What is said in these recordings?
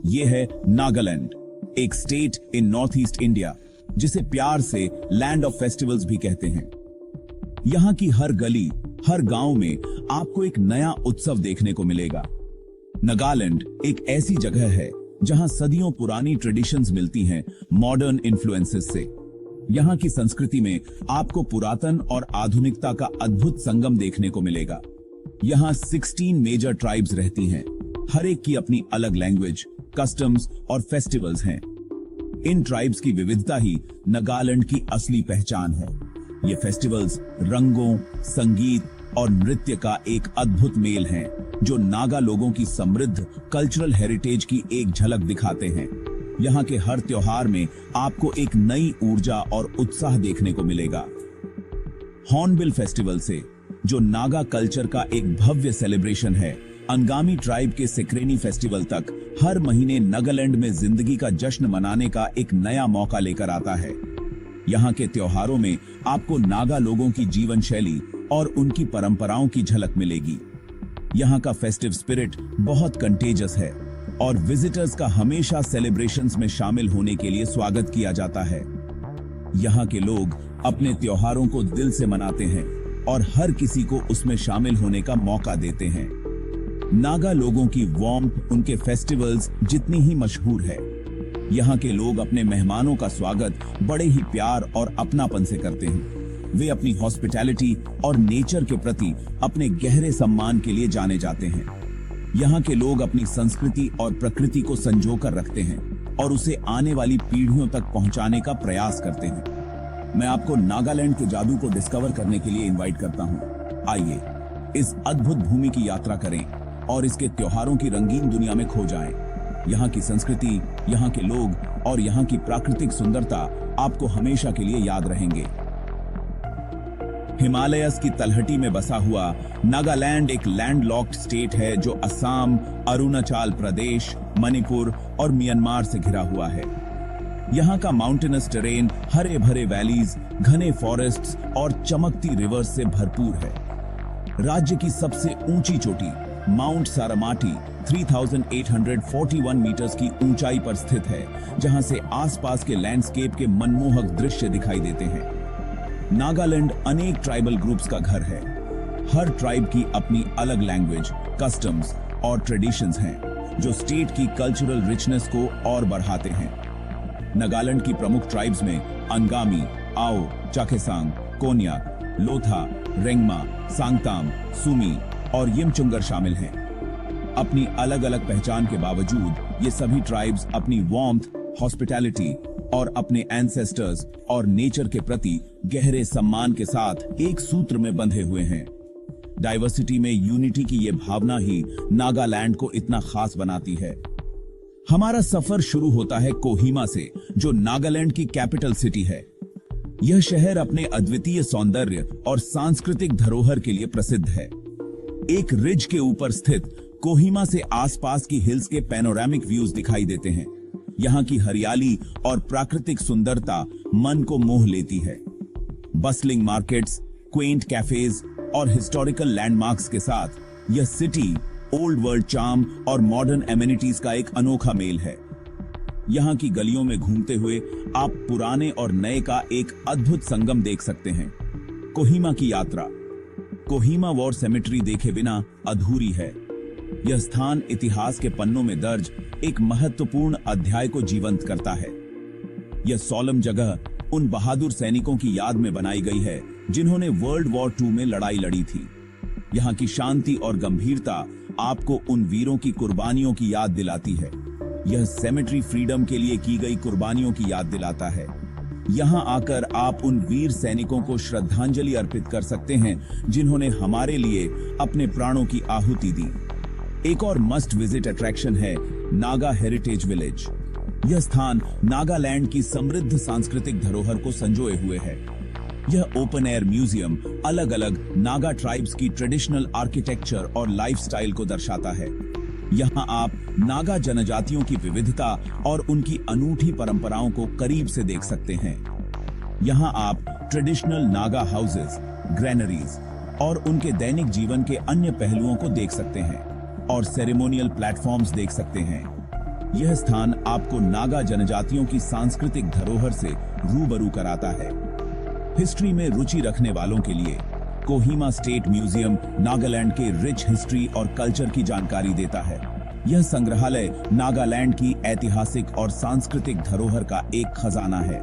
ये है नागालैंड, एक state in north east India जिसे प्यार से लैंड ऑफ फेस्टिवल्स भी कहते हैं। यहाँ की हर गली, हर गांव में आपको एक नया उत्सव देखने को मिलेगा। नागालैंड एक ऐसी जगह है जहां सदियों पुरानी ट्रेडिशंस मिलती हैं मॉडर्न इन्फ्लुएंसेस से। यहाँ की संस्कृति में आपको पुरातन और आधुनिकता का अद्भुत संगम देखने को मिलेगा। यहाँ 16 मेजर ट्राइब्स रहती हैं। हर एक की अपनी अलग लैंग्वेज, कस्टम्स और फेस्टिवल्स हैं। इन ट्राइब्स की विविधता ही नागालैंड की असली पहचान है। ये फेस्टिवल्स रंगों, संगीत और नृत्य का एक अद्भुत मेल हैं, जो नागा लोगों की समृद्ध कल्चरल हेरिटेज की एक झलक दिखाते हैं। यहाँ के हर त्योहार में आपको एक नई ऊर्जा और उत्साह देखने को मिलेगा। हॉर्नबिल फेस्टिवल से, जो नागा कल्चर का एक भव्य सेलिब्रेशन है, अंगामी ट्राइब के सिक्रेनी फेस्टिवल तक, हर महीने नागालैंड में जिंदगी का जश्न मनाने का एक नया मौका लेकर आता है। यहाँ के त्योहारों में आपको नागा लोगों की जीवन शैली और उनकी परंपराओं की झलक मिलेगी। यहाँ का फेस्टिव स्पिरिट बहुत कंटेजियस है और विजिटर्स का हमेशा सेलिब्रेशंस में शामिल होने के लिए स्वागत किया जाता है। यहाँ के लोग अपने त्योहारों को दिल से मनाते हैं और हर किसी को उसमें शामिल होने का मौका देते हैं। नागा लोगों की वार्मथ उनके फेस्टिवल्स जितनी ही मशहूर है। यहाँ के लोग अपने मेहमानों का स्वागत बड़े ही प्यार और अपनापन से करते हैं। वे अपनी हॉस्पिटैलिटी और नेचर के प्रति अपने गहरे सम्मान के लिए जाने जाते हैं। यहाँ के लोग अपनी संस्कृति और प्रकृति को संजोकर रखते हैं और उसे आने वाली पीढ़ियों तक पहुंचाने का प्रयास करते हैं। मैं आपको नागालैंड के जादू को डिस्कवर करने के लिए इनवाइट करता हूँ। आइए इस अद्भुत भूमि की यात्रा करें और इसके त्योहारों की रंगीन दुनिया में खो जाएं। यहाँ की संस्कृति, यहाँ के लोग और यहाँ की प्राकृतिक सुंदरता आपको हमेशा के लिए याद रहेंगे। हिमालयस की तलहटी में बसा हुआ नागालैंड एक लैंडलॉक्ड स्टेट है जो असम, अरुणाचल प्रदेश, मणिपुर और म्यांमार से घिरा हुआ है। यहाँ का माउंटेनस टेरेन हरे भरे वैलीज, घने फॉरेस्ट्स और चमकती रिवर्स से भरपूर है। राज्य की सबसे ऊंची चोटी माउंट सारामाटी 3841 मीटर्स की ऊंचाई पर स्थित है, जहां से आसपास के लैंडस्केप के मनमोहक दृश्य दिखाई देते हैं। नागालैंड अनेक ट्राइबल ग्रुप्स का घर है। हर ट्राइब की अपनी अलग लैंग्वेज, कस्टम्स और ट्रेडिशंस हैं, जो स्टेट की कल्चरल रिचनेस को और बढ़ाते हैं। नागालैंड की प्रमुख ट्राइब्स में अंगामी, आओ, चाखेसांग, कोन्याक, लोथा, रेंगमा, सांगताम, सुमी और यिमचुंगर शामिल हैं। अपनी अलग अलग पहचान के बावजूद ये सभी ट्राइब्स अपनी वार्मथ, हॉस्पिटैलिटी और अपने एंसेस्टर्स और नेचर के प्रति गहरे सम्मान के साथ एक सूत्र में बंधे हुए हैं। डाइवर्सिटी में यूनिटी की ये भावना ही नागालैंड को इतना खास बनाती है। हमारा सफर शुरू होता है कोहिमा से, जो नागालैंड की कैपिटल सिटी है। यह शहर अपने अद्वितीय सौंदर्य और सांस्कृतिक धरोहर के लिए प्रसिद्ध है। एक रिज के ऊपर स्थित कोहिमा से आसपास की हिल्स के पैनोरामिक व्यूज दिखाई देते हैं। यहाँ की हरियाली और प्राकृतिक सुंदरता मन को मोह लेती है। बस्लिंग मार्केट्स, क्वेंट कैफेज और हिस्टोरिकल लैंडमार्क्स के साथ यह सिटी ओल्ड वर्ल्ड चार्म और मॉडर्न एमिनिटीज का एक अनोखा मेल है। यहाँ की गलियों में घूमते हुए आप पुराने और नए का एक अद्भुत संगम देख सकते हैं। कोहिमा की यात्रा कोहिमा वॉर सेमेट्री देखे बिना अधूरी है। यह स्थान इतिहास के पन्नों में दर्ज एक महत्वपूर्ण अध्याय को जीवंत करता है। यह सोलम जगह उन बहादुर सैनिकों की याद में बनाई गई है जिन्होंने वर्ल्ड वॉर 2 में लड़ाई लड़ी थी। यहाँ की शांति और गंभीरता आपको उन वीरों की कुर्बानियों की याद दिलाती है। यह सेमेट्री फ्रीडम के लिए की गई कुर्बानियों की याद दिलाता है। यहाँ आकर आप उन वीर सैनिकों को श्रद्धांजलि अर्पित कर सकते हैं जिन्होंने हमारे लिए अपने प्राणों की आहुति दी। एक और मस्ट विजिट अट्रैक्शन है नागा हेरिटेज विलेज। यह स्थान नागालैंड की समृद्ध सांस्कृतिक धरोहर को संजोए हुए है। यह ओपन एयर म्यूजियम अलग अलग नागा ट्राइब्स की ट्रेडिशनल आर्किटेक्चर और लाइफस्टाइल को दर्शाता है। यहाँ आप नागा जनजातियों की विविधता और उनकी अनूठी परंपराओं को करीब से देख सकते हैं। यहाँ आप ट्रेडिशनल नागा हाउसेस, ग्रैनरीज और उनके दैनिक जीवन के अन्य पहलुओं को देख सकते हैं और सेरेमोनियल प्लेटफॉर्म्स देख सकते हैं। यह स्थान आपको नागा जनजातियों की सांस्कृतिक धरोहर से रूबरू कराता है। हिस्ट्री में रुचि रखने वालों के लिए कोहिमा स्टेट म्यूजियम नागालैंड के रिच हिस्ट्री और कल्चर की जानकारी देता है। यह संग्रहालय नागालैंड की ऐतिहासिक और सांस्कृतिक धरोहर का एक खजाना है।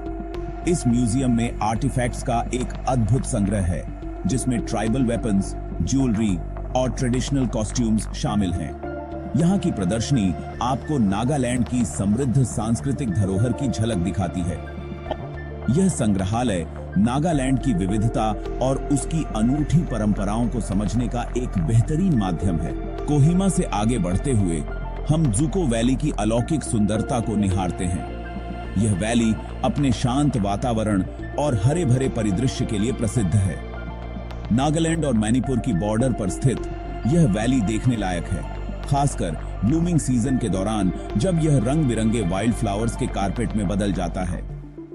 इस म्यूजियम में आर्टिफैक्ट्स का एक अद्भुत संग्रह है, जिसमें ट्राइबल वेपन्स, ज्वेलरी और ट्रेडिशनल कॉस्ट्यूम्स शामिल हैं। यहाँ की प्रदर्शनी आपको नागालैंड की समृद्ध सांस्कृतिक धरोहर की झलक दिखाती है। यह संग्रहालय नागालैंड की विविधता और उसकी अनूठी परंपराओं को समझने का एक बेहतरीन माध्यम है। कोहिमा से आगे बढ़ते हुए हम जुको वैली की अलौकिक सुंदरता को निहारते हैं। यह वैली अपने शांत वातावरण और हरे भरे परिदृश्य के लिए प्रसिद्ध है। नागालैंड और मणिपुर की बॉर्डर पर स्थित यह वैली देखने लायक है, खासकर ब्लूमिंग सीजन के दौरान जब यह रंग बिरंगे वाइल्ड फ्लावर्स के कारपेट में बदल जाता है।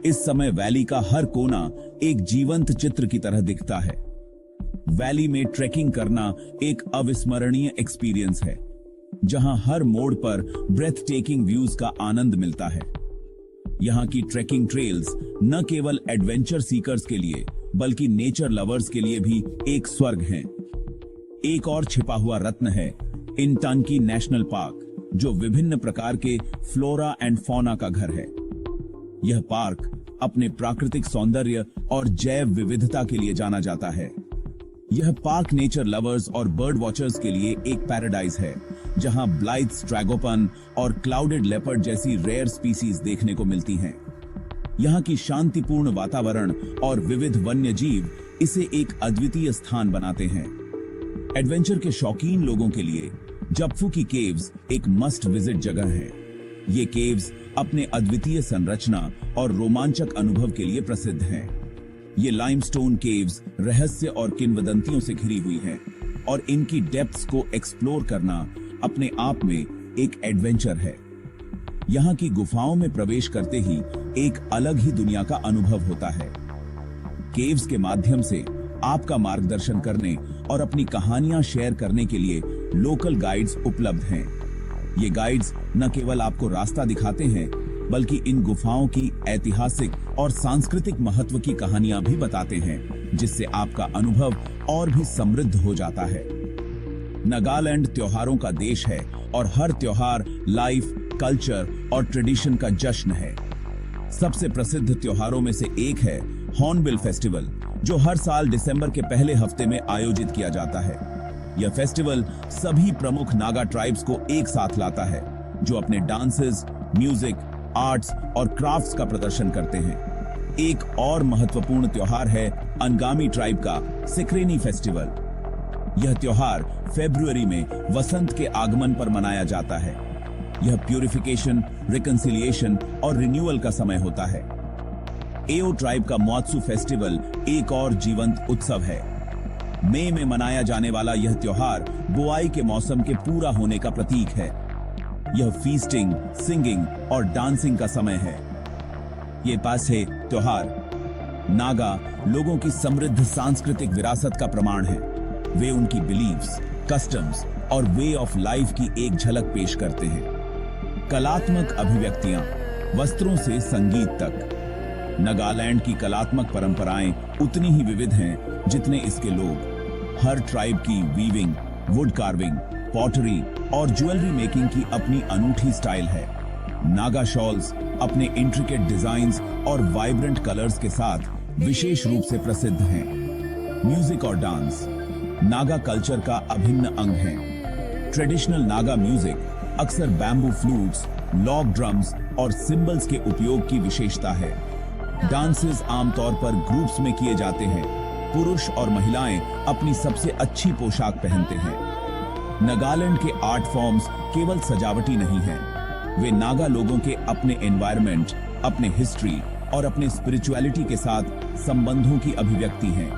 इस समय वैली का हर कोना एक जीवंत चित्र की तरह दिखता है। वैली में ट्रैकिंग करना एक अविस्मरणीय एक्सपीरियंस है, जहां हर मोड़ पर ब्रेथ टेकिंग व्यूज का आनंद मिलता है। यहाँ की ट्रैकिंग ट्रेल्स न केवल एडवेंचर सीकर्स के लिए बल्कि नेचर लवर्स के लिए भी एक स्वर्ग हैं। एक और छिपा हुआ रत्न है इंटांकी नेशनल पार्क, जो विभिन्न प्रकार के फ्लोरा एंड फौना का घर है। यह पार्क अपने प्राकृतिक सौंदर्य और जैव विविधता के लिए जाना जाता है। यह पार्क नेचर लवर्स और बर्ड वॉचर्स के लिए एक पैराडाइज है, जहां ब्लाइथ्स ट्रैगोपन और क्लाउडेड लेपर्ड जैसी रेयर स्पीसीज देखने को मिलती हैं। यहाँ की शांतिपूर्ण वातावरण और विविध वन्य जीव इसे एक अद्वितीय स्थान बनाते हैं। एडवेंचर के शौकीन लोगों के लिए जपफू की केव्स एक मस्ट विजिट जगह है। ये केव्स अपने अद्वितीय संरचना और रोमांचक अनुभव के लिए प्रसिद्ध हैं। ये लाइमस्टोन केव्स रहस्य और किंवदंतियों से घिरी हुई हैं, और इनकी डेप्थ्स को एक्सप्लोर करना अपने आप में एक एडवेंचर है। यहाँ की गुफाओं में प्रवेश करते ही एक अलग ही दुनिया का अनुभव होता है। केव्स के माध्यम से आपका मार्गदर्शन करने और अपनी कहानियां शेयर करने के लिए लोकल गाइड्स उपलब्ध हैं। ये गाइड्स न केवल आपको रास्ता दिखाते हैं, बल्कि इन गुफाओं की ऐतिहासिक और सांस्कृतिक महत्व की कहानियां भी बताते हैं, जिससे आपका अनुभव और भी समृद्ध हो जाता है। नागालैंड त्योहारों का देश है और हर त्योहार लाइफ, कल्चर और ट्रेडिशन का जश्न है। सबसे प्रसिद्ध त्योहारों में से एक है हॉर्नबिल फेस्टिवल, जो हर साल दिसंबर के पहले हफ्ते में आयोजित किया जाता है। यह फेस्टिवल सभी प्रमुख नागा ट्राइब्स को एक साथ लाता है, जो अपने डांसेस, म्यूजिक, आर्ट्स और क्राफ्ट्स का प्रदर्शन करते हैं। एक और महत्वपूर्ण त्योहार है अंगामी ट्राइब का सिक्रेनी फेस्टिवल। यह त्योहार फरवरी में वसंत के आगमन पर मनाया जाता है। यह प्यूरिफिकेशन, रिकंसिलिएशन और रिन्यूअल का समय होता है। एओ ट्राइब का मोत्सु फेस्टिवल एक और जीवंत उत्सव है। मई में मनाया जाने वाला यह त्योहार बुआई के मौसम के पूरा होने का प्रतीक है। यह फीस्टिंग, सिंगिंग और डांसिंग का समय है। ये पासे त्योहार नागा लोगों की समृद्ध सांस्कृतिक विरासत का प्रमाण है। वे उनकी बिलीव्स, कस्टम्स और वे ऑफ लाइफ की एक झलक पेश करते हैं। कलात्मक अभिव्यक्तियां, वस्त्रों से संगीत तक, नागालैंड की कलात्मक परंपराएं उतनी ही विविध हैं जितने इसके लोग। हर ट्राइब की वीविंग, वुड कार्विंग, पॉटरी और ज्वेलरी मेकिंग की अपनी अनूठी स्टाइल है। नागा शॉल्स अपने इंट्रिकेट डिजाइन्स और वाइब्रेंट कलर्स के साथ विशेष रूप से प्रसिद्ध हैं। म्यूजिक और डांस नागा कल्चर का अभिन्न अंग है। ट्रेडिशनल नागा म्यूजिक अक्सर बैम्बू फ्लूट्स, लॉग ड्रम्स और सिंबल्स के उपयोग की विशेषता है। डांसेस आमतौर पर ग्रुप्स में किए जाते हैं। पुरुष और महिलाएं अपनी सबसे अच्छी पोशाक पहनते हैं। नागालैंड के आर्ट फॉर्म्स केवल सजावटी नहीं हैं, वे नागा लोगों के अपने एनवायरनमेंट, अपने हिस्ट्री और अपने स्पिरिचुअलिटी के साथ संबंधों की अभिव्यक्ति हैं।